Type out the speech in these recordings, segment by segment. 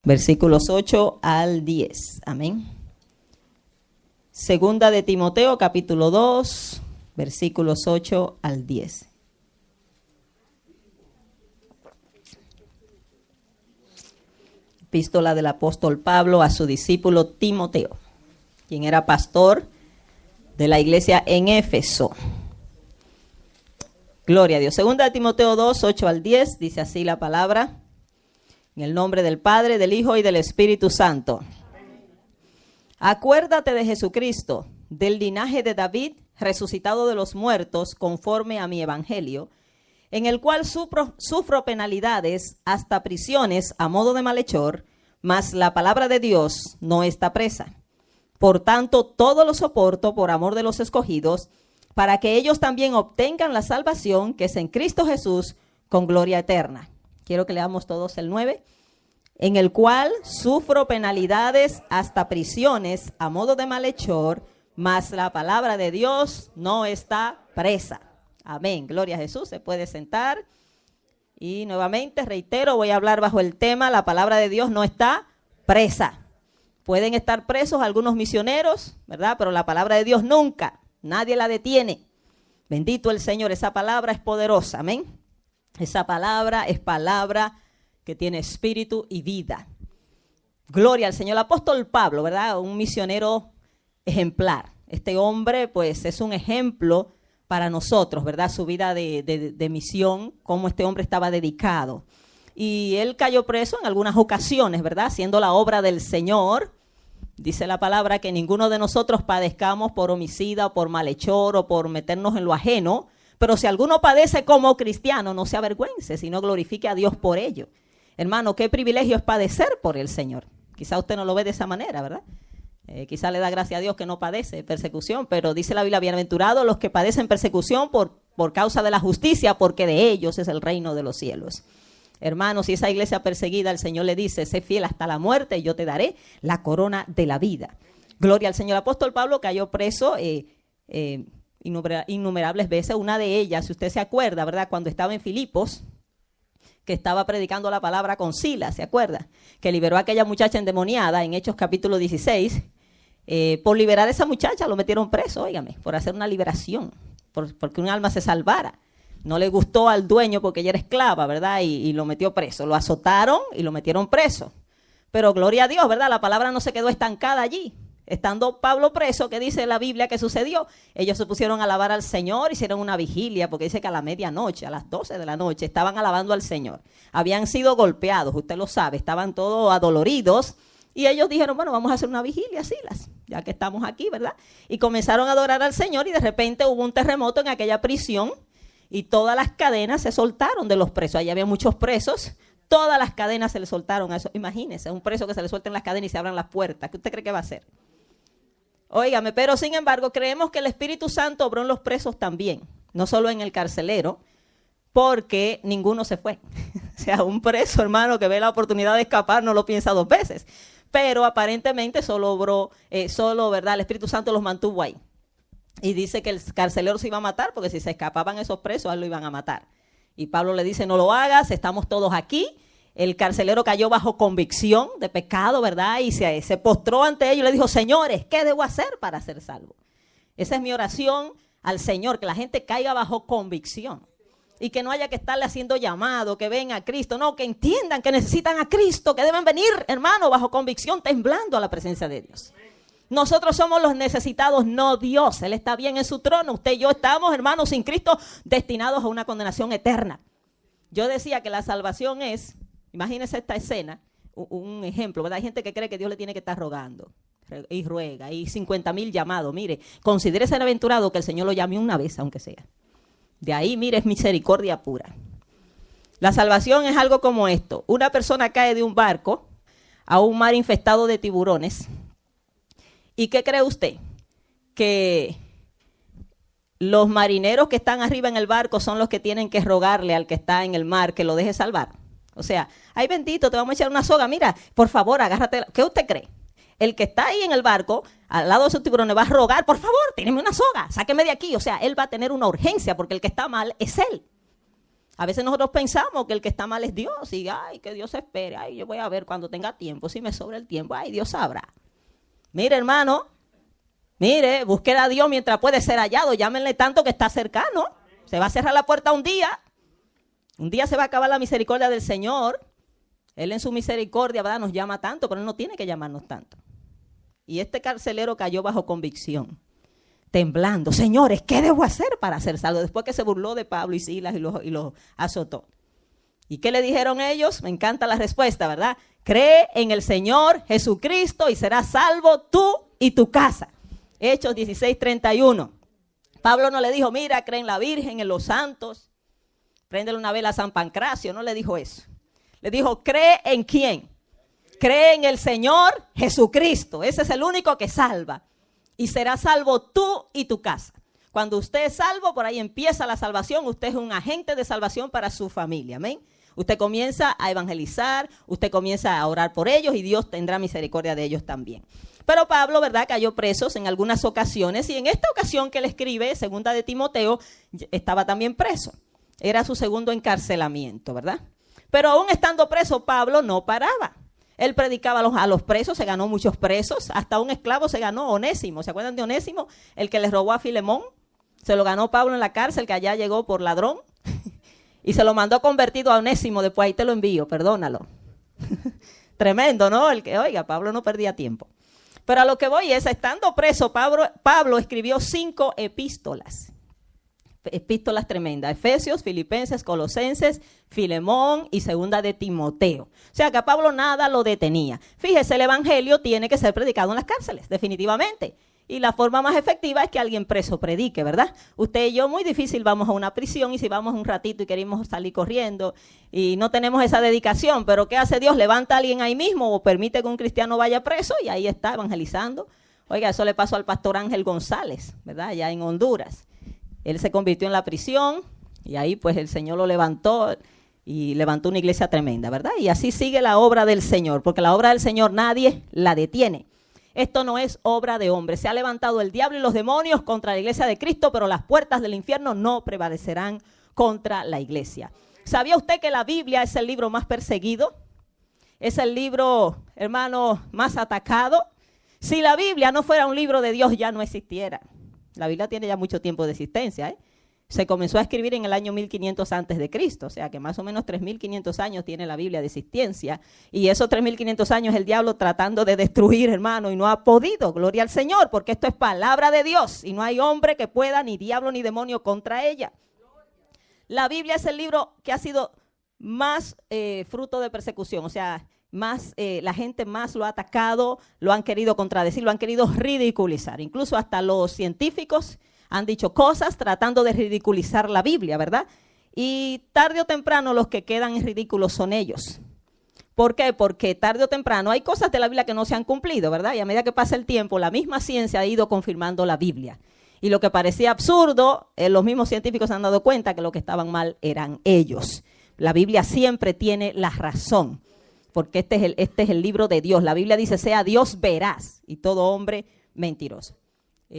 Versículos 8 al 10. Amén. Segunda de Timoteo, capítulo 2, versículos 8 al 10. Epístola del apóstol Pablo a su discípulo Timoteo, quien era pastor de la iglesia en Éfeso. Gloria a Dios. Segunda de Timoteo 2, 8 al 10, dice así la palabra. En el nombre del Padre, del Hijo y del Espíritu Santo. Acuérdate de Jesucristo, del linaje de David, resucitado de los muertos, conforme a mi evangelio, en el cual sufro penalidades hasta prisiones a modo de malhechor, mas la palabra de Dios no está presa. Por tanto, todo lo soporto por amor de los escogidos, para que ellos también obtengan la salvación que es en Cristo Jesús con gloria eterna. Quiero que leamos todos el 9. En el cual sufro penalidades hasta prisiones a modo de malhechor, mas la palabra de Dios no está presa. Amén. Gloria a Jesús. Se puede sentar. Y nuevamente reitero, voy a hablar bajo el tema, la palabra de Dios no está presa. Pueden estar presos algunos misioneros, ¿verdad? Pero la palabra de Dios nunca, nadie la detiene. Bendito el Señor, esa palabra es poderosa. Amén. Esa palabra es palabra que tiene espíritu y vida. Gloria al Señor. El apóstol Pablo, ¿verdad? Un misionero ejemplar. Este hombre, pues, es un ejemplo para nosotros, ¿verdad? Su vida de misión, cómo este hombre estaba dedicado. Y él cayó preso en algunas ocasiones, ¿verdad? Haciendo la obra del Señor. Dice la palabra que ninguno de nosotros padezcamos por homicida o por malhechor o por meternos en lo ajeno. Pero si alguno padece como cristiano, no se avergüence, sino glorifique a Dios por ello. Hermano, qué privilegio es padecer por el Señor. Quizá usted no lo ve de esa manera, ¿verdad? Quizá le da gracia a Dios que no padece persecución, pero dice la Biblia, bienaventurados los que padecen persecución por causa de la justicia, porque de ellos es el reino de los cielos. Hermano, si esa iglesia perseguida, el Señor le dice, sé fiel hasta la muerte y yo te daré la corona de la vida. Gloria al Señor. El apóstol Pablo cayó preso innumerables veces. Una de ellas, si usted se acuerda, ¿verdad? Cuando estaba en Filipos, que estaba predicando la palabra con Silas, ¿se acuerda? Que liberó a aquella muchacha endemoniada en Hechos capítulo 16. Por liberar a esa muchacha lo metieron preso, óigame, por hacer una liberación, porque un alma se salvara. No le gustó al dueño porque ella era esclava, ¿verdad? Y lo metió preso. Lo azotaron y lo metieron preso. Pero gloria a Dios, ¿verdad? La palabra no se quedó estancada allí. Estando Pablo preso, ¿qué dice la Biblia que sucedió? Ellos se pusieron a alabar al Señor, hicieron una vigilia, porque dice que a la medianoche, a las 12 de la noche, estaban alabando al Señor. Habían sido golpeados, usted lo sabe, estaban todos adoloridos. Y ellos dijeron, bueno, vamos a hacer una vigilia, Silas, ya que estamos aquí, ¿verdad? Y comenzaron a adorar al Señor y de repente hubo un terremoto en aquella prisión y todas las cadenas se soltaron de los presos. Allí había muchos presos. Todas las cadenas se le soltaron a eso. Imagínese, un preso que se le suelten las cadenas y se abran las puertas. ¿Qué usted cree que va a hacer? Óigame, pero sin embargo creemos que el Espíritu Santo obró en los presos también, no solo en el carcelero, porque ninguno se fue. O sea, un preso, hermano, que ve la oportunidad de escapar no lo piensa dos veces. Pero aparentemente solo obró, ¿verdad? El Espíritu Santo los mantuvo ahí. Y dice que el carcelero se iba a matar, porque si se escapaban esos presos, a él lo iban a matar. Y Pablo le dice, no lo hagas, estamos todos aquí. El carcelero cayó bajo convicción de pecado, ¿verdad? Y se postró ante ellos y le dijo, señores, ¿qué debo hacer para ser salvo? Esa es mi oración al Señor, que la gente caiga bajo convicción. Y que no haya que estarle haciendo llamado, que venga a Cristo. No, que entiendan que necesitan a Cristo, que deben venir, hermano, bajo convicción, temblando a la presencia de Dios. Nosotros somos los necesitados, no Dios. Él está bien en su trono. Usted y yo estamos, hermanos, sin Cristo, destinados a una condenación eterna. Yo decía que la salvación es, imagínese esta escena, un ejemplo, ¿verdad? Hay gente que cree que Dios le tiene que estar rogando y ruega, y 50,000 llamados. Mire, considere ser aventurado que el Señor lo llame una vez, aunque sea. De ahí, mire, es misericordia pura. La salvación es algo como esto. Una persona cae de un barco a un mar infestado de tiburones. ¿Y qué cree usted? Que los marineros que están arriba en el barco son los que tienen que rogarle al que está en el mar que lo deje salvar. O sea, ay bendito, te vamos a echar una soga. Mira, por favor, agárrate. ¿Qué usted cree? El que está ahí en el barco, al lado de esos tiburones, va a rogar, por favor, tíreme una soga, sáqueme de aquí. O sea, él va a tener una urgencia porque el que está mal es él. A veces nosotros pensamos que el que está mal es Dios y ay, que Dios espere, ay, yo voy a ver cuando tenga tiempo, si me sobra el tiempo, ay, Dios sabrá. Mire, hermano, mire, busque a Dios mientras puede ser hallado, llámenle tanto que está cercano. Se va a cerrar la puerta un día se va a acabar la misericordia del Señor. Él en su misericordia, ¿verdad?, nos llama tanto, pero Él no tiene que llamarnos tanto. Y este carcelero cayó bajo convicción, temblando. Señores, ¿qué debo hacer para ser salvo? Después que se burló de Pablo y Silas y los azotó. ¿Y qué le dijeron ellos? Me encanta la respuesta, ¿verdad? Cree en el Señor Jesucristo y serás salvo tú y tu casa. Hechos 16:31. Pablo no le dijo, mira, cree en la Virgen, en los santos, préndele una vela a San Pancracio. No le dijo eso. Le dijo, ¿cree en quién? Cree en el Señor Jesucristo. Ese es el único que salva. Y serás salvo tú y tu casa. Cuando usted es salvo, por ahí empieza la salvación. Usted es un agente de salvación para su familia. Amén. Usted comienza a evangelizar, usted comienza a orar por ellos y Dios tendrá misericordia de ellos también. Pero Pablo, ¿verdad?, cayó preso en algunas ocasiones y en esta ocasión que él escribe, segunda de Timoteo, estaba también preso. Era su segundo encarcelamiento, ¿verdad? Pero aún estando preso, Pablo no paraba. Él predicaba a los presos, se ganó muchos presos, hasta un esclavo se ganó, Onésimo. ¿Se acuerdan de Onésimo? El que les robó a Filemón. Se lo ganó Pablo en la cárcel, que allá llegó por ladrón. Y se lo mandó convertido a Onésimo, después ahí te lo envío, perdónalo. Tremendo, ¿no? El que, oiga, Pablo no perdía tiempo. Pero a lo que voy es, estando preso, Pablo escribió 5 epístolas. Epístolas tremendas, Efesios, Filipenses, Colosenses, Filemón y segunda de Timoteo. O sea que a Pablo nada lo detenía. Fíjese, el evangelio tiene que ser predicado en las cárceles, definitivamente. Y la forma más efectiva es que alguien preso predique, ¿verdad? Usted y yo muy difícil vamos a una prisión y si vamos un ratito y queremos salir corriendo y no tenemos esa dedicación, pero ¿qué hace Dios? Levanta a alguien ahí mismo o permite que un cristiano vaya preso y ahí está evangelizando. Oiga, eso le pasó al pastor Ángel González, ¿verdad? Allá en Honduras. Él se convirtió en la prisión y ahí pues el Señor lo levantó y levantó una iglesia tremenda, ¿verdad? Y así sigue la obra del Señor, porque la obra del Señor nadie la detiene. Esto no es obra de hombre. Se ha levantado el diablo y los demonios contra la iglesia de Cristo, pero las puertas del infierno no prevalecerán contra la iglesia. ¿Sabía usted que la Biblia es el libro más perseguido? Es el libro, hermano, más atacado. Si la Biblia no fuera un libro de Dios, ya no existiera. La Biblia tiene ya mucho tiempo de existencia, ¿eh? Se comenzó a escribir en el año 1500 antes de Cristo, o sea que más o menos 3500 años tiene la Biblia de existencia. Y esos 3500 años el diablo tratando de destruir, hermano, y no ha podido, gloria al Señor, porque esto es palabra de Dios y no hay hombre que pueda, ni diablo ni demonio contra ella. La Biblia es el libro que ha sido más fruto de persecución, o sea, más la gente más lo ha atacado, lo han querido contradecir, lo han querido ridiculizar. Incluso hasta los científicos han dicho cosas tratando de ridiculizar la Biblia, ¿verdad? Y tarde o temprano los que quedan en ridículo son ellos. ¿Por qué? Porque tarde o temprano hay cosas de la Biblia que no se han cumplido, ¿verdad? Y a medida que pasa el tiempo, la misma ciencia ha ido confirmando la Biblia. Y lo que parecía absurdo, los mismos científicos se han dado cuenta que lo que estaban mal eran ellos. La Biblia siempre tiene la razón, porque este es el libro de Dios. La Biblia dice, sea Dios veraz y todo hombre mentiroso.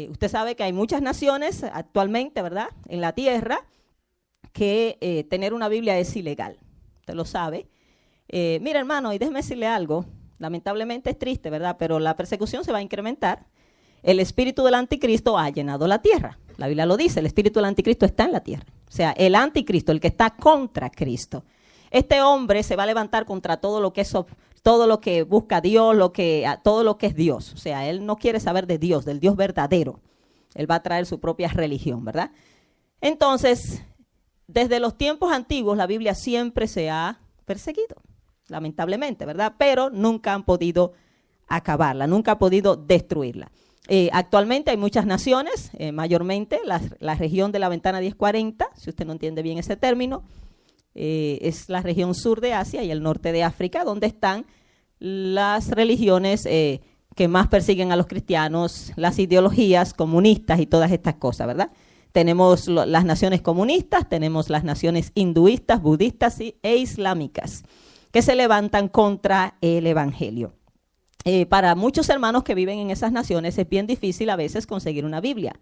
Usted sabe que hay muchas naciones actualmente, ¿verdad?, en la tierra, que tener una Biblia es ilegal. Usted lo sabe. Mira, hermano, y déjeme decirle algo. Lamentablemente es triste, ¿verdad?, pero la persecución se va a incrementar. El espíritu del anticristo ha llenado la tierra. La Biblia lo dice, el espíritu del anticristo está en la tierra. O sea, el anticristo, el que está contra Cristo. Este hombre se va a levantar contra todo lo que busca a Dios, todo lo que es Dios. O sea, él no quiere saber de Dios, del Dios verdadero. Él va a traer su propia religión, ¿verdad? Entonces, desde los tiempos antiguos, la Biblia siempre se ha perseguido, lamentablemente, ¿verdad? Pero nunca han podido acabarla, nunca han podido destruirla. Actualmente hay muchas naciones, mayormente la región de la ventana 1040, si usted no entiende bien ese término, es la región sur de Asia y el norte de África, donde están las religiones que más persiguen a los cristianos, las ideologías comunistas y todas estas cosas, ¿verdad? Tenemos las naciones comunistas, tenemos las naciones hinduistas, budistas e islámicas, que se levantan contra el evangelio. Para muchos hermanos que viven en esas naciones es bien difícil a veces conseguir una Biblia.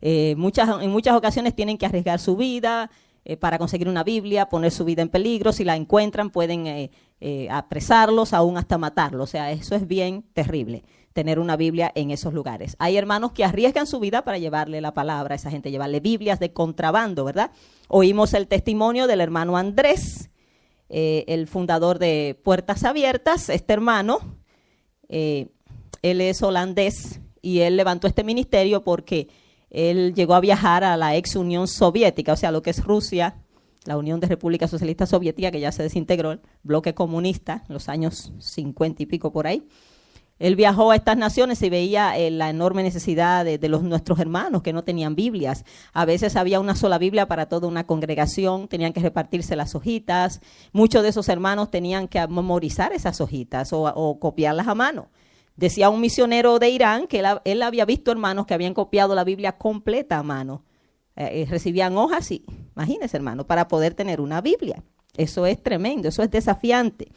En muchas ocasiones tienen que arriesgar su vida, para conseguir una Biblia, poner su vida en peligro. Si la encuentran, pueden apresarlos, aún hasta matarlos. O sea, eso es bien terrible, tener una Biblia en esos lugares. Hay hermanos que arriesgan su vida para llevarle la palabra a esa gente, llevarle Biblias de contrabando, ¿verdad? Oímos el testimonio del hermano Andrés, el fundador de Puertas Abiertas. Este hermano, él es holandés y él levantó este ministerio porque él llegó a viajar a la ex Unión Soviética, o sea, lo que es Rusia, la Unión de República Socialista Soviética, que ya se desintegró, el bloque comunista, en los años 50 y pico por ahí. Él viajó a estas naciones y veía la enorme necesidad de nuestros hermanos que no tenían Biblias. A veces había una sola Biblia para toda una congregación, tenían que repartirse las hojitas. Muchos de esos hermanos tenían que memorizar esas hojitas o copiarlas a mano. Decía un misionero de Irán que él había visto hermanos que habían copiado la Biblia completa a mano. Recibían hojas y, imagínense hermano, para poder tener una Biblia. Eso es tremendo, eso es desafiante.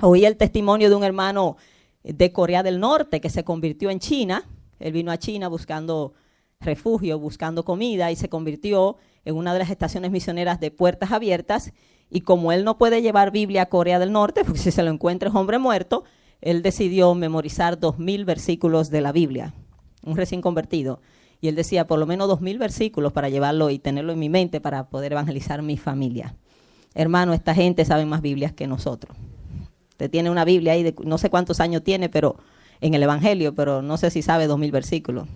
Oí el testimonio de un hermano de Corea del Norte que se convirtió en China. Él vino a China buscando refugio, buscando comida y se convirtió en una de las estaciones misioneras de Puertas Abiertas. Y como él no puede llevar Biblia a Corea del Norte, porque si se lo encuentra es hombre muerto, él decidió memorizar 2000 versículos de la Biblia, un recién convertido. Y él decía, por lo menos 2000 versículos para llevarlo y tenerlo en mi mente para poder evangelizar mi familia. Hermano, esta gente sabe más Biblias que nosotros. Usted tiene una Biblia ahí, de no sé cuántos años tiene, pero en el Evangelio, pero no sé si sabe 2000 versículos.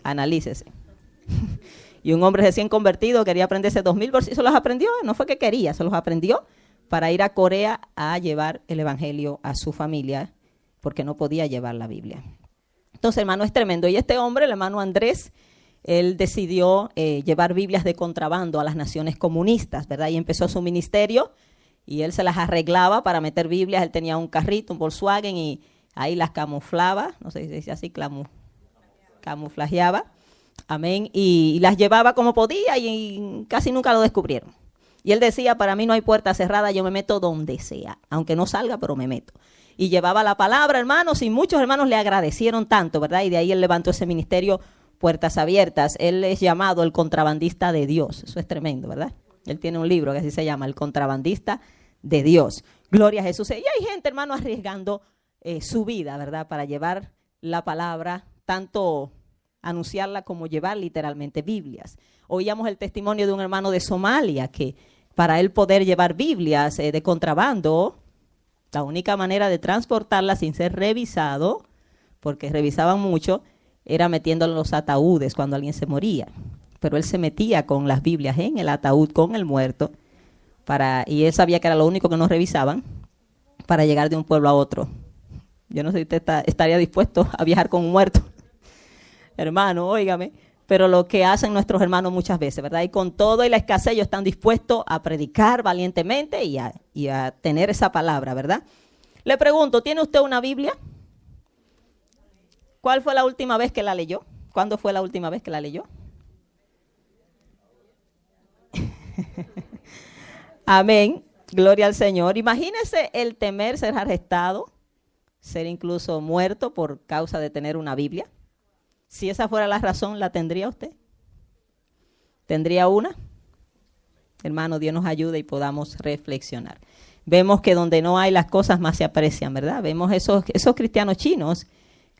Analícese. Y un hombre recién convertido quería aprenderse 2000 versículos, se los aprendió, no fue que quería, se los aprendió para ir a Corea a llevar el Evangelio a su familia, porque no podía llevar la Biblia. Entonces, hermano, es tremendo. Y este hombre, el hermano Andrés, él decidió llevar Biblias de contrabando a las naciones comunistas, ¿verdad? Y empezó su ministerio. Y él se las arreglaba para meter Biblias. Él tenía un carrito, un Volkswagen, y ahí las camuflaba, no sé si se dice así, camuflajeaba, amén, y las llevaba como podía y casi nunca lo descubrieron. Y él decía, para mí no hay puerta cerrada, yo me meto donde sea, aunque no salga, pero me meto. Y llevaba la palabra, hermanos, y muchos hermanos le agradecieron tanto, ¿verdad? Y de ahí él levantó ese ministerio, Puertas Abiertas. Él es llamado el contrabandista de Dios. Eso es tremendo, ¿verdad? Él tiene un libro que así se llama, El contrabandista de Dios. Gloria a Jesús. Y hay gente, hermano, arriesgando su vida, ¿verdad? Para llevar la palabra, tanto anunciarla como llevar literalmente Biblias. Oíamos el testimonio de un hermano de Somalia que para él poder llevar Biblias de contrabando, la única manera de transportarlas sin ser revisado, porque revisaban mucho, era metiéndolo en los ataúdes cuando alguien se moría. Pero él se metía con las Biblias en el ataúd con el muerto, y él sabía que era lo único que no revisaban, para llegar de un pueblo a otro. Yo no sé si usted estaría dispuesto a viajar con un muerto. Hermano, óigame, pero lo que hacen nuestros hermanos muchas veces, ¿verdad? Y con todo y la escasez ellos están dispuestos a predicar valientemente y a tener esa palabra, ¿verdad? Le pregunto, ¿tiene usted una Biblia? ¿Cuál fue la última vez que la leyó? ¿Cuándo fue la última vez que la leyó? Amén, gloria al Señor. Imagínese el temer ser arrestado, ser incluso muerto por causa de tener una Biblia. Si esa fuera la razón, ¿la tendría usted? ¿Tendría una? Hermano, Dios nos ayude y podamos reflexionar. Vemos que donde no hay, las cosas más se aprecian, ¿verdad? Vemos esos cristianos chinos,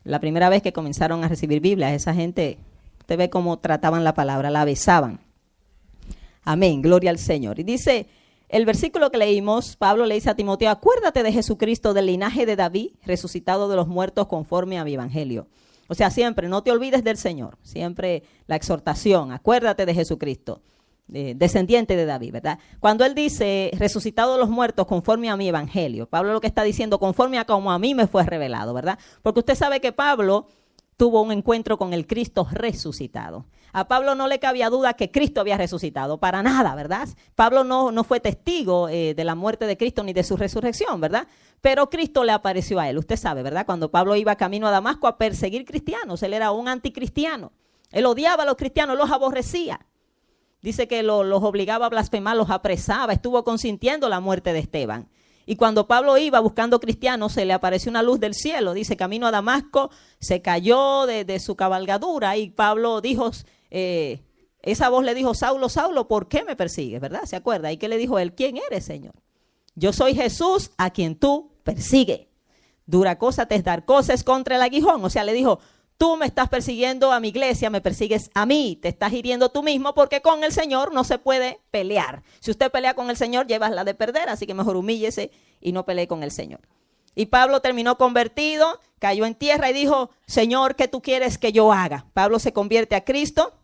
la primera vez que comenzaron a recibir Biblias, esa gente, usted ve cómo trataban la palabra, la besaban. Amén, gloria al Señor. Y dice, el versículo que leímos, Pablo le dice a Timoteo, acuérdate de Jesucristo, del linaje de David, resucitado de los muertos conforme a mi evangelio. O sea, siempre no te olvides del Señor, siempre la exhortación, acuérdate de Jesucristo, descendiente de David, ¿verdad? Cuando él dice, resucitado de los muertos conforme a mi evangelio, Pablo lo que está diciendo, conforme a como a mí me fue revelado, ¿verdad? Porque usted sabe que Pablo tuvo un encuentro con el Cristo resucitado. A Pablo no le cabía duda que Cristo había resucitado, para nada, ¿verdad? Pablo no fue testigo de la muerte de Cristo ni de su resurrección, ¿verdad? Pero Cristo le apareció a él, usted sabe, ¿verdad? Cuando Pablo iba camino a Damasco a perseguir cristianos, él era un anticristiano. Él odiaba a los cristianos, los aborrecía. Dice que los obligaba a blasfemar, los apresaba, estuvo consintiendo la muerte de Esteban. Y cuando Pablo iba buscando cristianos, se le apareció una luz del cielo. Dice, camino a Damasco, se cayó de su cabalgadura y Pablo dijo, esa voz le dijo, Saulo, Saulo, ¿por qué me persigues? ¿Verdad? ¿Se acuerda? ¿Y qué le dijo él? ¿Quién eres, Señor? Yo soy Jesús a quien tú persigues. Dura cosa te es dar cosas contra el aguijón. O sea, le dijo, tú me estás persiguiendo a mi iglesia, me persigues a mí, te estás hiriendo tú mismo porque con el Señor no se puede pelear. Si usted pelea con el Señor, llevas la de perder, así que mejor humíllese y no pelee con el Señor. Y Pablo terminó convertido, cayó en tierra y dijo, Señor, ¿qué tú quieres que yo haga? Pablo se convierte a Cristo,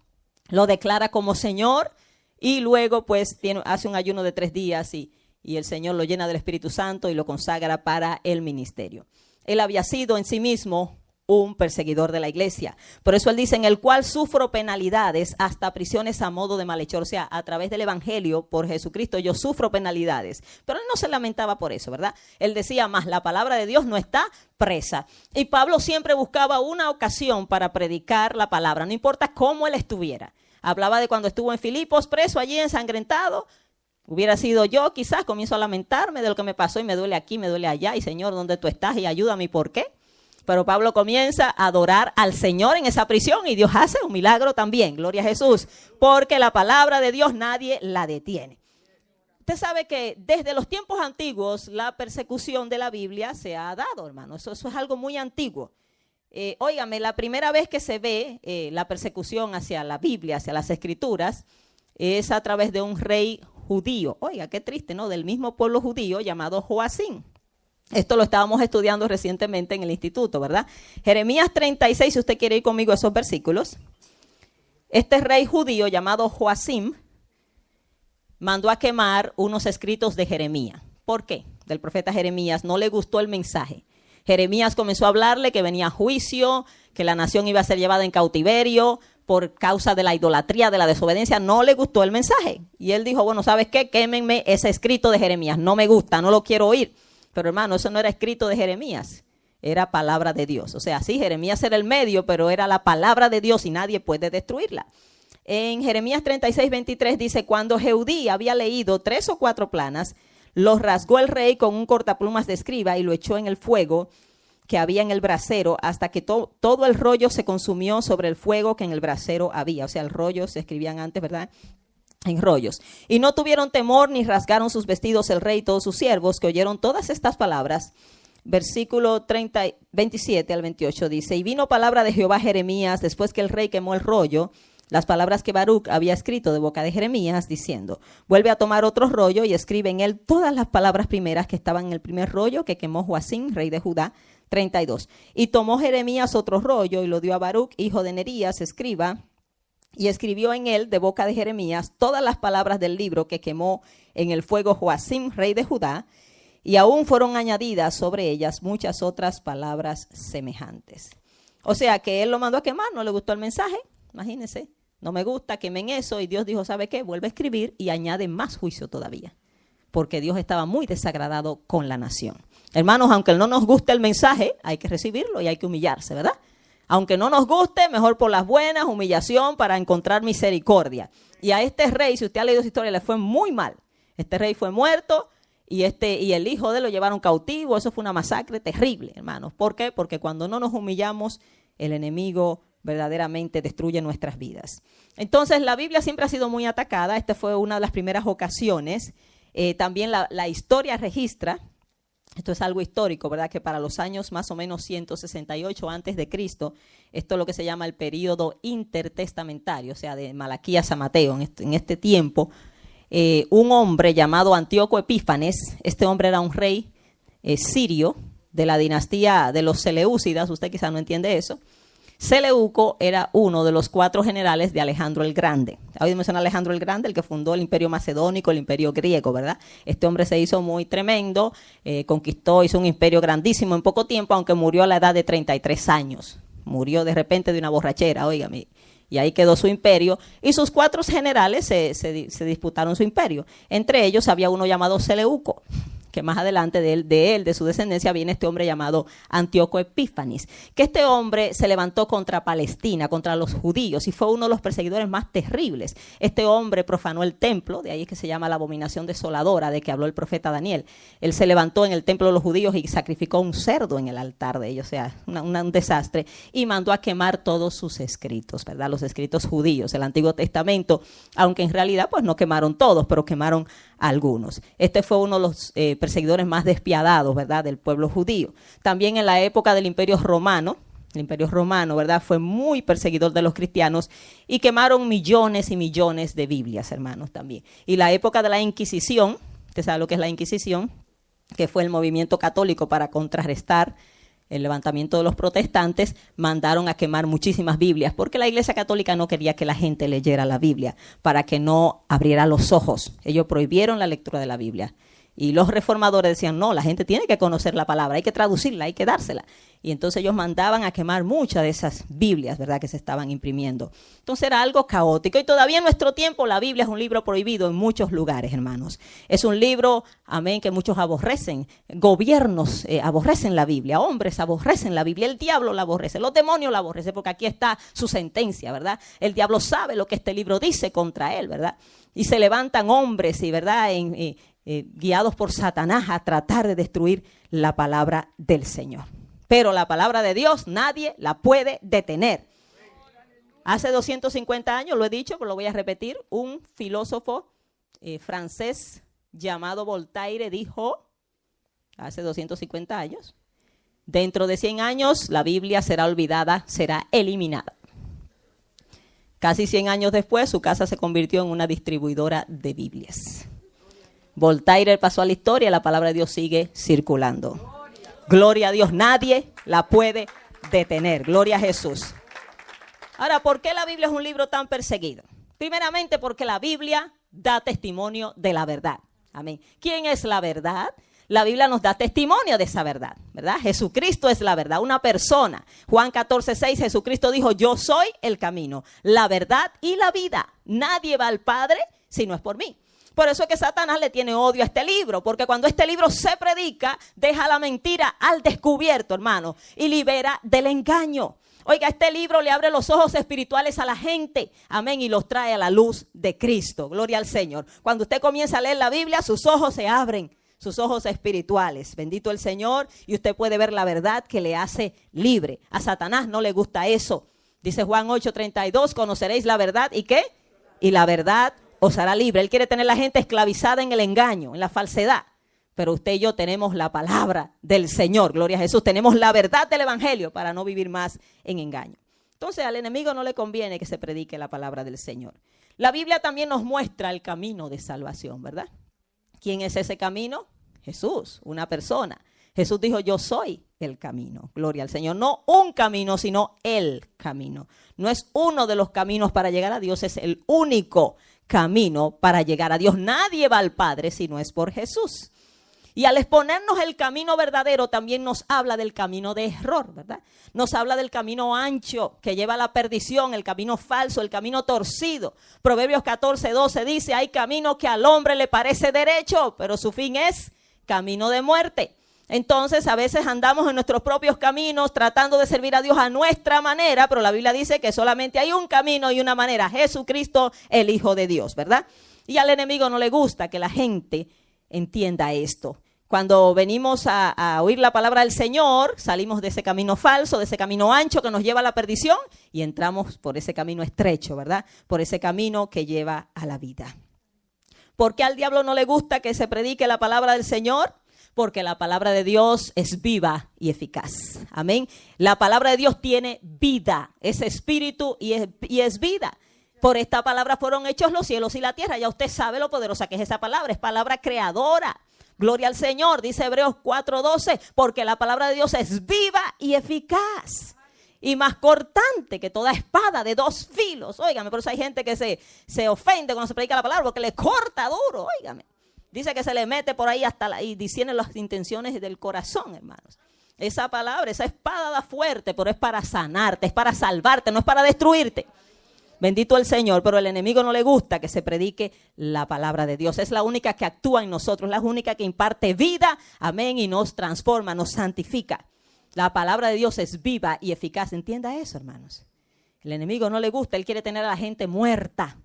lo declara como Señor y luego pues hace un ayuno de 3 días y el Señor lo llena del Espíritu Santo y lo consagra para el ministerio. Él había sido en sí mismo un perseguidor de la iglesia. Por eso él dice, en el cual sufro penalidades, hasta prisiones a modo de malhechor. O sea, a través del evangelio por Jesucristo yo sufro penalidades. Pero él no se lamentaba por eso, ¿verdad? Él decía, más la palabra de Dios no está presa. Y Pablo siempre buscaba una ocasión para predicar la palabra, no importa cómo él estuviera. Hablaba de cuando estuvo en Filipos preso allí ensangrentado. Hubiera sido yo, quizás comienzo a lamentarme de lo que me pasó y me duele aquí, me duele allá. Y Señor, ¿dónde tú estás? Y ayúdame, ¿por qué? Pero Pablo comienza a adorar al Señor en esa prisión y Dios hace un milagro también. Gloria a Jesús. Porque la palabra de Dios nadie la detiene. Usted sabe que desde los tiempos antiguos la persecución de la Biblia se ha dado, hermano. Eso es algo muy antiguo. Óigame, la primera vez que se ve la persecución hacia la Biblia, hacia las Escrituras, es a través de un rey judío. Oiga, qué triste, ¿no? Del mismo pueblo judío llamado Joacim. Esto lo estábamos estudiando recientemente en el instituto, ¿verdad? Jeremías 36, si usted quiere ir conmigo a esos versículos. Este rey judío llamado Joacim mandó a quemar unos escritos de Jeremías. ¿Por qué? Del profeta Jeremías. No le gustó el mensaje. Jeremías comenzó a hablarle que venía juicio, que la nación iba a ser llevada en cautiverio por causa de la idolatría, de la desobediencia. No le gustó el mensaje. Y él dijo, bueno, ¿sabes qué? Quémenme ese escrito de Jeremías. No me gusta, no lo quiero oír. Pero hermano, eso no era escrito de Jeremías, era palabra de Dios. O sea, sí, Jeremías era el medio, pero era la palabra de Dios y nadie puede destruirla. En Jeremías 36, 23 dice, cuando Jehudí había leído 3 o 4 planas, los rasgó el rey con un cortaplumas de escriba y lo echó en el fuego que había en el brasero hasta que todo el rollo se consumió sobre el fuego que en el brasero había. O sea, el rollo se escribían antes, ¿verdad?, en rollos. Y no tuvieron temor ni rasgaron sus vestidos el rey y todos sus siervos que oyeron todas estas palabras. Versículo 27 al 28 dice, y vino palabra de Jehová a Jeremías después que el rey quemó el rollo, las palabras que Baruch había escrito de boca de Jeremías, diciendo, vuelve a tomar otro rollo y escribe en él todas las palabras primeras que estaban en el primer rollo que quemó Joacim, rey de Judá. 32. Y tomó Jeremías otro rollo y lo dio a Baruch, hijo de Nerías, escriba, y escribió en él de boca de Jeremías todas las palabras del libro que quemó en el fuego Joacim, rey de Judá, y aún fueron añadidas sobre ellas muchas otras palabras semejantes. O sea que él lo mandó a quemar, no le gustó el mensaje, imagínense, no me gusta, quemen eso, y Dios dijo, ¿sabe qué? Vuelve a escribir y añade más juicio todavía, porque Dios estaba muy desagradado con la nación. Hermanos, aunque no nos guste el mensaje, hay que recibirlo y hay que humillarse, ¿verdad? Aunque no nos guste, mejor por las buenas, humillación para encontrar misericordia. Y a este rey, si usted ha leído su historia, le fue muy mal. Este rey fue muerto y el hijo de él lo llevaron cautivo. Eso fue una masacre terrible, hermanos. ¿Por qué? Porque cuando no nos humillamos, el enemigo verdaderamente destruye nuestras vidas. Entonces, la Biblia siempre ha sido muy atacada. Esta fue una de las primeras ocasiones. También la historia registra. Esto es algo histórico, ¿verdad? Que para los años más o menos 168 antes de Cristo, esto es lo que se llama el período intertestamentario, o sea, de Malaquías a Mateo. En este tiempo, un hombre llamado Antíoco Epífanes, este hombre era un rey sirio de la dinastía de los Seleucidas, usted quizás no entiende eso. Seleuco era uno de los 4 generales de Alejandro el Grande. ¿Ha oído mencionar a Alejandro el Grande, el que fundó el imperio macedónico, el imperio griego, verdad? Este hombre se hizo muy tremendo, conquistó, hizo un imperio grandísimo en poco tiempo, aunque murió a la edad de 33 años. Murió de repente de una borrachera, óigame. Y ahí quedó su imperio. Y sus 4 generales se disputaron su imperio. Entre ellos había uno llamado Seleuco. que más adelante de su descendencia, viene este hombre llamado Antíoco Epífanes, que este hombre se levantó contra Palestina, contra los judíos, y fue uno de los perseguidores más terribles. Este hombre profanó el templo, de ahí es que se llama la abominación desoladora de que habló el profeta Daniel. Él se levantó en el templo de los judíos y sacrificó un cerdo en el altar de ellos, o sea, un desastre, y mandó a quemar todos sus escritos, ¿verdad? Los escritos judíos, el Antiguo Testamento, aunque en realidad pues no quemaron todos, pero quemaron algunos. Este fue uno de los perseguidores más despiadados, ¿verdad?, del pueblo judío. También en la época del Imperio Romano, ¿verdad?, fue muy perseguidor de los cristianos y quemaron millones y millones de Biblias, hermanos, también. Y la época de la Inquisición, ¿usted sabe lo que es la Inquisición? Que fue el movimiento católico para contrarrestar el levantamiento de los protestantes, mandaron a quemar muchísimas Biblias, porque la Iglesia Católica no quería que la gente leyera la Biblia, para que no abriera los ojos. Ellos prohibieron la lectura de la Biblia. Y los reformadores decían, no, la gente tiene que conocer la palabra, hay que traducirla, hay que dársela. Y entonces ellos mandaban a quemar muchas de esas Biblias, ¿verdad?, que se estaban imprimiendo. Entonces era algo caótico. Y todavía en nuestro tiempo la Biblia es un libro prohibido en muchos lugares, hermanos. Es un libro, amén, que muchos aborrecen. Gobiernos aborrecen la Biblia, hombres aborrecen la Biblia, el diablo la aborrece, los demonios la aborrecen, porque aquí está su sentencia, ¿verdad? El diablo sabe lo que este libro dice contra él, ¿verdad? Y se levantan hombres, y ¿verdad?, guiados por Satanás a tratar de destruir la palabra del Señor. Pero la palabra de Dios nadie la puede detener. Hace 250 años, lo he dicho, pero lo voy a repetir, un filósofo francés llamado Voltaire dijo, hace 250 años, dentro de 100 años la Biblia será olvidada, será eliminada. Casi 100 años después, su casa se convirtió en una distribuidora de Biblias. Voltaire pasó a la historia, la palabra de Dios sigue circulando. Gloria a Dios, nadie la puede detener. Gloria a Jesús. Ahora, ¿por qué la Biblia es un libro tan perseguido? Primeramente porque la Biblia da testimonio de la verdad. Amén. ¿Quién es la verdad? La Biblia nos da testimonio de esa verdad, ¿verdad? Jesucristo es la verdad, una persona. Juan 14:6, Jesucristo dijo, yo soy el camino, la verdad y la vida. Nadie va al Padre si no es por mí. Por eso es que Satanás le tiene odio a este libro, porque cuando este libro se predica, deja la mentira al descubierto, hermano, y libera del engaño. Oiga, este libro le abre los ojos espirituales a la gente, amén, y los trae a la luz de Cristo. Gloria al Señor. Cuando usted comienza a leer la Biblia, sus ojos se abren, sus ojos espirituales. Bendito el Señor, y usted puede ver la verdad que le hace libre. A Satanás no le gusta eso. Dice Juan 8:32, conoceréis la verdad, ¿y qué? Y la verdad os hará libre. Él quiere tener a la gente esclavizada en el engaño, en la falsedad. Pero usted y yo tenemos la palabra del Señor, gloria a Jesús. Tenemos la verdad del Evangelio para no vivir más en engaño. Entonces al enemigo no le conviene que se predique la palabra del Señor. La Biblia también nos muestra el camino de salvación, ¿verdad? ¿Quién es ese camino? Jesús, una persona. Jesús dijo, yo soy el camino. Gloria al Señor. No un camino, sino el camino. No es uno de los caminos para llegar a Dios, es el único camino para llegar a Dios. Nadie va al Padre si no es por Jesús. Y al exponernos el camino verdadero, también nos habla del camino de error, ¿verdad? Nos habla del camino ancho que lleva a la perdición, el camino falso, el camino torcido. Proverbios 14:12 dice, hay camino que al hombre le parece derecho, pero su fin es camino de muerte. Entonces a veces andamos en nuestros propios caminos tratando de servir a Dios a nuestra manera, pero la Biblia dice que solamente hay un camino y una manera, Jesucristo, el Hijo de Dios, ¿verdad? Y al enemigo no le gusta que la gente entienda esto. Cuando venimos a oír la palabra del Señor, salimos de ese camino falso, de ese camino ancho que nos lleva a la perdición y entramos por ese camino estrecho, ¿verdad? Por ese camino que lleva a la vida. ¿Por qué al diablo no le gusta que se predique la palabra del Señor? Porque la palabra de Dios es viva y eficaz. Amén. La palabra de Dios tiene vida, es espíritu y es vida. Por esta palabra fueron hechos los cielos y la tierra. Ya usted sabe lo poderosa que es esa palabra. Es palabra creadora. Gloria al Señor. Dice Hebreos 4:12. Porque la palabra de Dios es viva y eficaz. Y más cortante que toda espada de dos filos. Óigame, por eso hay gente que se ofende cuando se predica la palabra porque le corta duro. Óigame. Dice que se le mete por ahí y diciendo las intenciones del corazón, hermanos. Esa palabra, esa espada da fuerte, pero es para sanarte, es para salvarte, no es para destruirte. Bendito el Señor, pero el enemigo no le gusta que se predique la palabra de Dios. Es la única que actúa en nosotros, la única que imparte vida, amén, y nos transforma, nos santifica. La palabra de Dios es viva y eficaz. Entienda eso, hermanos. El enemigo no le gusta, él quiere tener a la gente muerta.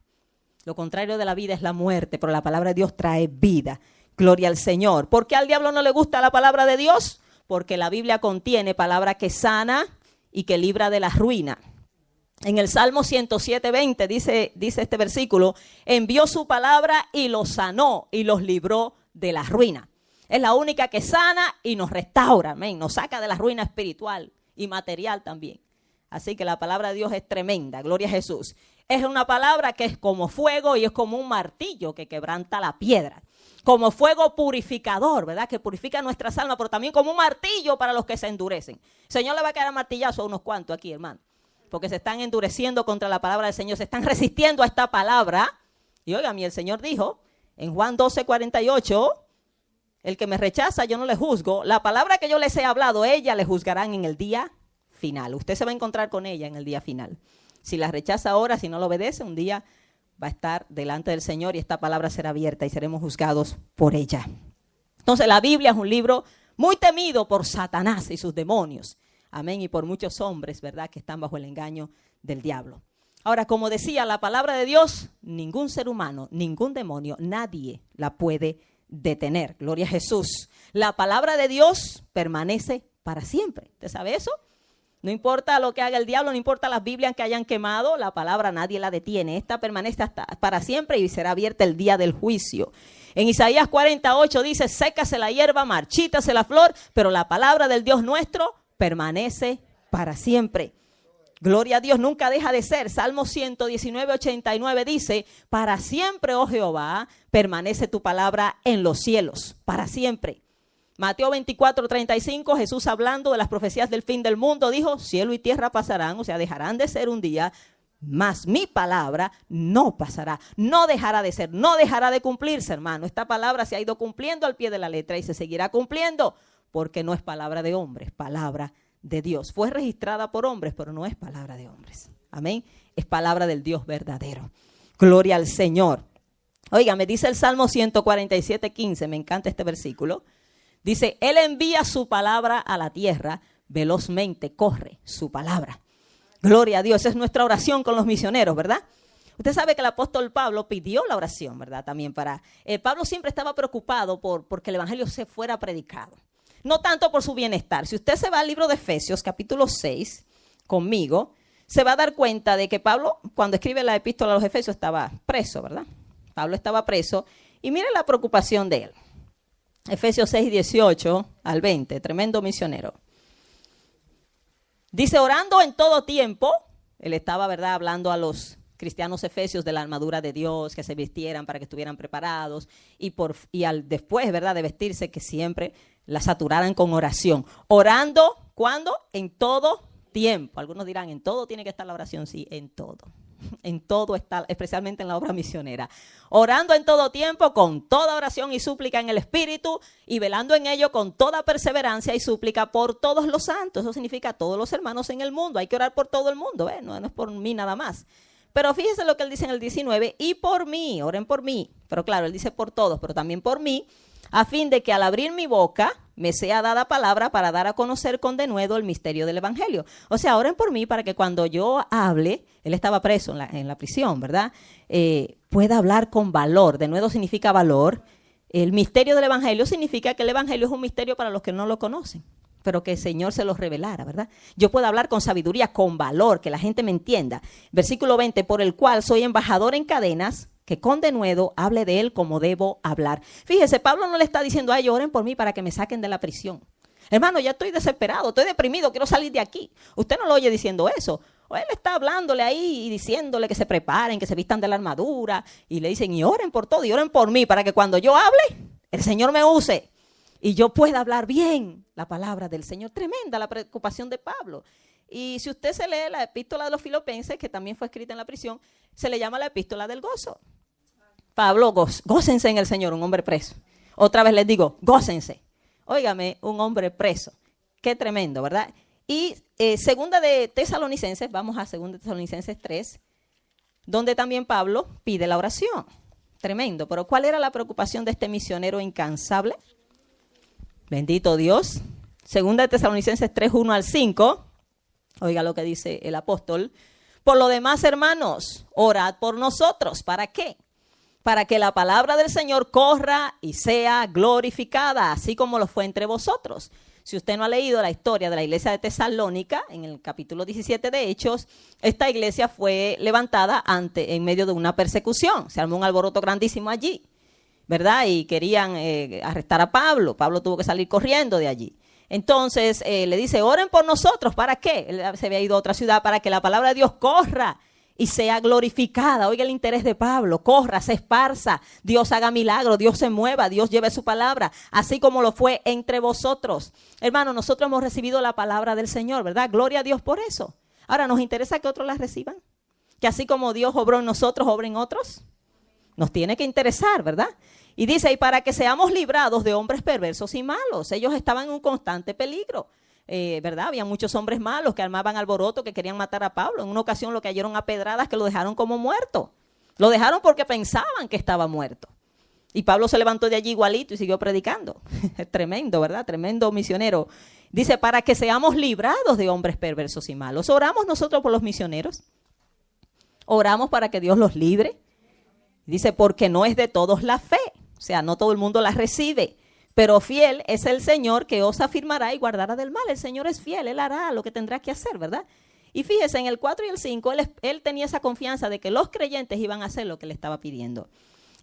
Lo contrario de la vida es la muerte, pero la palabra de Dios trae vida. Gloria al Señor. ¿Por qué al diablo no le gusta la palabra de Dios? Porque la Biblia contiene palabra que sana y que libra de la ruina. En el Salmo 107:20 dice este versículo, envió su palabra y los sanó y los libró de la ruina. Es la única que sana y nos restaura, amén, nos saca de la ruina espiritual y material también. Así que la palabra de Dios es tremenda, gloria a Jesús. Es una palabra que es como fuego y es como un martillo que quebranta la piedra. Como fuego purificador, ¿verdad? Que purifica nuestras almas, pero también como un martillo para los que se endurecen. El Señor le va a caer a martillazo a unos cuantos aquí, hermano. Porque se están endureciendo contra la palabra del Señor, se están resistiendo a esta palabra. Y oigan, el Señor dijo en Juan 12:48, el que me rechaza yo no le juzgo. La palabra que yo les he hablado, ella le juzgarán en el día final. Usted se va a encontrar con ella en el día final. Si la rechaza ahora, si no la obedece, un día va a estar delante del Señor y esta palabra será abierta y seremos juzgados por ella. Entonces la Biblia es un libro muy temido por Satanás y sus demonios. Amén, y por muchos hombres, ¿verdad?, que están bajo el engaño del diablo. Ahora, como decía, la palabra de Dios, ningún ser humano, ningún demonio, nadie la puede detener. Gloria a Jesús. La palabra de Dios permanece para siempre. ¿Usted sabe eso? No importa lo que haga el diablo, no importa las Biblias que hayan quemado, la palabra nadie la detiene. Esta permanece hasta para siempre y será abierta el día del juicio. En Isaías 48 dice, sécase la hierba, marchítase la flor, pero la palabra del Dios nuestro permanece para siempre. Gloria a Dios, nunca deja de ser. Salmo 119:89 dice, para siempre, oh Jehová, permanece tu palabra en los cielos, para siempre. Mateo 24:35, Jesús hablando de las profecías del fin del mundo, dijo, cielo y tierra pasarán, o sea, dejarán de ser un día, mas mi palabra no pasará, no dejará de ser, no dejará de cumplirse, hermano. Esta palabra se ha ido cumpliendo al pie de la letra y se seguirá cumpliendo, porque no es palabra de hombres, palabra de Dios. Fue registrada por hombres, pero no es palabra de hombres. Amén. Es palabra del Dios verdadero. Gloria al Señor. Oiga, me dice el Salmo 147:15, me encanta este versículo. Dice, Él envía su palabra a la tierra, velozmente corre su palabra. Gloria a Dios, esa es nuestra oración con los misioneros, ¿verdad? Usted sabe que el apóstol Pablo pidió la oración, ¿verdad? También para... Pablo siempre estaba preocupado porque el evangelio se fuera predicado. No tanto por su bienestar. Si usted se va al libro de Efesios, capítulo 6, conmigo, se va a dar cuenta de que Pablo, cuando escribe la epístola a los Efesios, estaba preso, ¿verdad? Pablo estaba preso. Y mire la preocupación de él. Efesios 6:18-20, tremendo misionero. Dice, orando en todo tiempo, él estaba, ¿verdad?, hablando a los cristianos efesios de la armadura de Dios, que se vistieran para que estuvieran preparados y al después, ¿verdad?, de vestirse, que siempre la saturaran con oración. Orando, ¿cuándo? En todo tiempo. Algunos dirán, ¿en todo tiene que estar la oración? Sí, en todo. En todo está, especialmente en la obra misionera. Orando en todo tiempo, con toda oración y súplica en el Espíritu, y velando en ello con toda perseverancia y súplica por todos los santos. Eso significa todos los hermanos en el mundo. Hay que orar por todo el mundo, ¿eh? No es por mí nada más. Pero fíjese lo que él dice en el 19, y por mí, oren por mí. Pero claro, él dice por todos, pero también por mí, a fin de que al abrir mi boca me sea dada palabra para dar a conocer con denuedo el misterio del evangelio. O sea, oren por mí para que cuando yo hable, él estaba preso en la prisión, ¿verdad? Pueda hablar con valor. Denuedo significa valor. El misterio del evangelio significa que el evangelio es un misterio para los que no lo conocen, pero que el Señor se los revelara, ¿verdad? Yo puedo hablar con sabiduría, con valor, que la gente me entienda. Versículo 20, por el cual soy embajador en cadenas, que con denuedo hable de él como debo hablar. Fíjese, Pablo no le está diciendo a ellos, oren por mí para que me saquen de la prisión. Hermano, ya estoy desesperado, estoy deprimido, quiero salir de aquí. Usted no lo oye diciendo eso. O él está hablándole ahí y diciéndole que se preparen, que se vistan de la armadura. Y le dicen, y oren por todo, y oren por mí, para que cuando yo hable, el Señor me use. Y yo pueda hablar bien la palabra del Señor. Tremenda la preocupación de Pablo. Y si usted se lee la epístola de los Filipenses, que también fue escrita en la prisión, se le llama la epístola del gozo. Pablo, gócense en el Señor, un hombre preso. Otra vez les digo, gócense. Óigame, un hombre preso. Qué tremendo, ¿verdad? Y segunda de Tesalonicenses, vamos a segunda de Tesalonicenses 3, donde también Pablo pide la oración. Tremendo. Pero ¿cuál era la preocupación de este misionero incansable? Bendito Dios. Segunda de Tesalonicenses 3, 1 al 5. Oiga lo que dice el apóstol. Por lo demás, hermanos, orad por nosotros. ¿Para qué? Para que la palabra del Señor corra y sea glorificada, así como lo fue entre vosotros. Si usted no ha leído la historia de la iglesia de Tesalónica, en el capítulo 17 de Hechos, esta iglesia fue levantada en medio de una persecución. Se armó un alboroto grandísimo allí, ¿verdad? Y querían arrestar a Pablo. Pablo tuvo que salir corriendo de allí. Entonces le dice, oren por nosotros. ¿Para qué? Él se había ido a otra ciudad para que la palabra de Dios corra y sea glorificada. Oiga el interés de Pablo, corra, se esparza, Dios haga milagros, Dios se mueva, Dios lleve su palabra, así como lo fue entre vosotros. Hermano, nosotros hemos recibido la palabra del Señor, ¿verdad? Gloria a Dios por eso. Ahora, ¿nos interesa que otros la reciban? Que así como Dios obró en nosotros, obren otros. Nos tiene que interesar, ¿verdad? Y dice, y para que seamos librados de hombres perversos y malos. Ellos estaban en un constante peligro. ¿Verdad? Había muchos hombres malos que armaban alboroto, que querían matar a Pablo. En una ocasión lo cayeron a pedradas, que lo dejaron como muerto. Lo dejaron porque pensaban que estaba muerto. Y Pablo se levantó de allí igualito y siguió predicando. Es tremendo, ¿verdad? Tremendo misionero. Dice, para que seamos librados de hombres perversos y malos. ¿Oramos nosotros por los misioneros? ¿Oramos para que Dios los libre? Dice, porque no es de todos la fe. O sea, no todo el mundo la recibe. Pero fiel es el Señor que os afirmará y guardará del mal. El Señor es fiel, Él hará lo que tendrá que hacer, ¿verdad? Y fíjese, en el 4 y el 5, él tenía esa confianza de que los creyentes iban a hacer lo que le estaba pidiendo.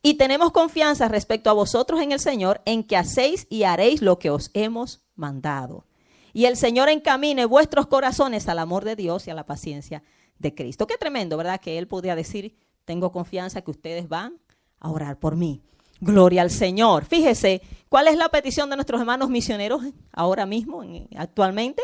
Y tenemos confianza respecto a vosotros en el Señor, en que hacéis y haréis lo que os hemos mandado. Y el Señor encamine vuestros corazones al amor de Dios y a la paciencia de Cristo. Qué tremendo, ¿verdad? Que Él podía decir, tengo confianza que ustedes van a orar por mí. Gloria al Señor. Fíjese, ¿cuál es la petición de nuestros hermanos misioneros ahora mismo, actualmente?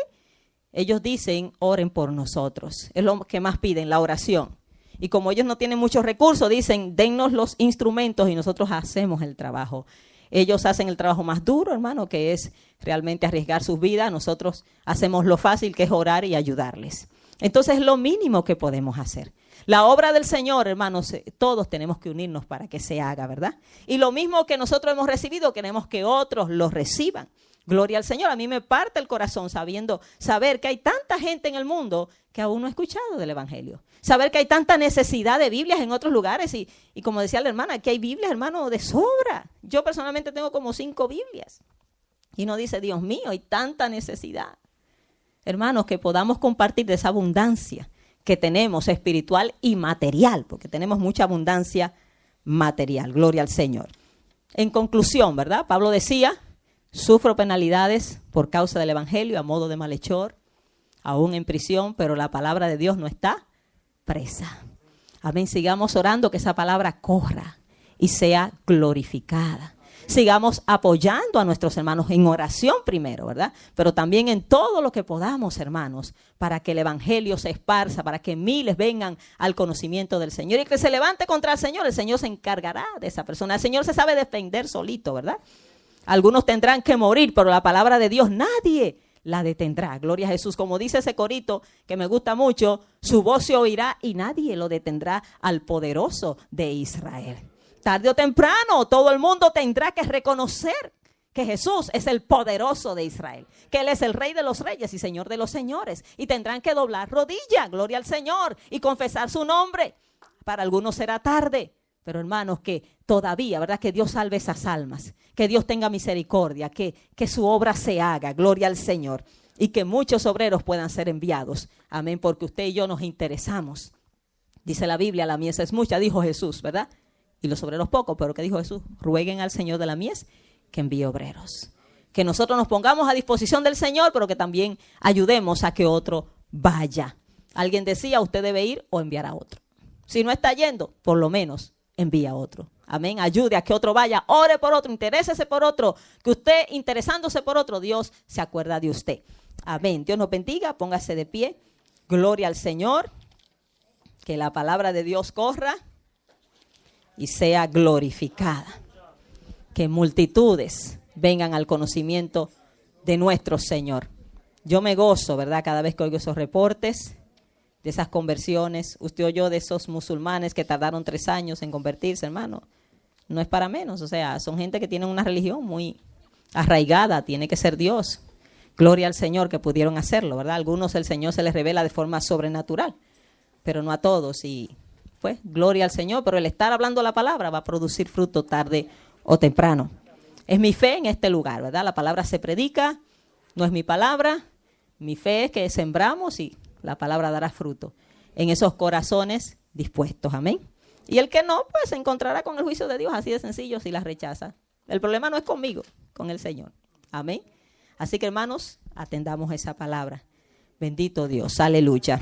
Ellos dicen, oren por nosotros. Es lo que más piden, la oración. Y como ellos no tienen muchos recursos, dicen, dennos los instrumentos y nosotros hacemos el trabajo. Ellos hacen el trabajo más duro, hermano, que es realmente arriesgar sus vidas. Nosotros hacemos lo fácil, que es orar y ayudarles. Entonces es lo mínimo que podemos hacer. La obra del Señor, hermanos, todos tenemos que unirnos para que se haga, ¿verdad? Y lo mismo que nosotros hemos recibido, queremos que otros lo reciban. Gloria al Señor. A mí me parte el corazón saber que hay tanta gente en el mundo que aún no ha escuchado del Evangelio. Saber que hay tanta necesidad de Biblias en otros lugares. Y como decía la hermana, aquí hay Biblias, hermano, de sobra. Yo personalmente tengo como 5 Biblias. Y uno dice, Dios mío, hay tanta necesidad. Hermanos, que podamos compartir de esa abundancia que tenemos espiritual y material, porque tenemos mucha abundancia material. Gloria al Señor. En conclusión, ¿verdad? Pablo decía, sufro penalidades por causa del Evangelio a modo de malhechor, aún en prisión, pero la palabra de Dios no está presa. Amén. Sigamos orando que esa palabra corra y sea glorificada. Sigamos apoyando a nuestros hermanos en oración primero, ¿verdad? Pero también en todo lo que podamos, hermanos, para que el Evangelio se esparza, para que miles vengan al conocimiento del Señor y que se levante contra el Señor se encargará de esa persona. El Señor se sabe defender solito, ¿verdad? Algunos tendrán que morir, pero la palabra de Dios nadie la detendrá. Gloria a Jesús. Como dice ese corito que me gusta mucho, su voz se oirá y nadie lo detendrá al poderoso de Israel. Tarde o temprano, todo el mundo tendrá que reconocer que Jesús es el poderoso de Israel, que Él es el Rey de los reyes y Señor de los señores. Y tendrán que doblar rodilla, gloria al Señor, y confesar su nombre. Para algunos será tarde, pero hermanos, que todavía, ¿verdad? Que Dios salve esas almas, que Dios tenga misericordia, que su obra se haga, gloria al Señor. Y que muchos obreros puedan ser enviados. Amén, porque usted y yo nos interesamos. Dice la Biblia, la mies es mucha, dijo Jesús, ¿verdad? Y los obreros pocos, pero ¿qué dijo Jesús? Rueguen al Señor de la mies que envíe obreros. Que nosotros nos pongamos a disposición del Señor, pero que también ayudemos a que otro vaya. Alguien decía, usted debe ir o enviar a otro. Si no está yendo, por lo menos envía a otro. Amén. Ayude a que otro vaya, ore por otro, interésese por otro. Que usted, interesándose por otro, Dios se acuerda de usted. Amén. Dios nos bendiga, póngase de pie. Gloria al Señor. Que la palabra de Dios corra y sea glorificada. Que multitudes vengan al conocimiento de nuestro Señor. Yo me gozo, ¿verdad? Cada vez que oigo esos reportes de esas conversiones. Usted oyó de esos musulmanes que tardaron 3 años en convertirse, hermano. No es para menos, o sea, son gente que tiene una religión muy arraigada, tiene que ser Dios. Gloria al Señor que pudieron hacerlo, ¿verdad? A algunos el Señor se les revela de forma sobrenatural, pero no a todos. Y pues, gloria al Señor, pero el estar hablando la palabra va a producir fruto tarde o temprano. Es mi fe en este lugar, ¿verdad? La palabra se predica, no es mi palabra. Mi fe es que sembramos y la palabra dará fruto en esos corazones dispuestos, amén. Y el que no, pues se encontrará con el juicio de Dios, así de sencillo, si las rechaza. El problema no es conmigo, con el Señor, amén. Así que, hermanos, atendamos esa palabra. Bendito Dios, aleluya.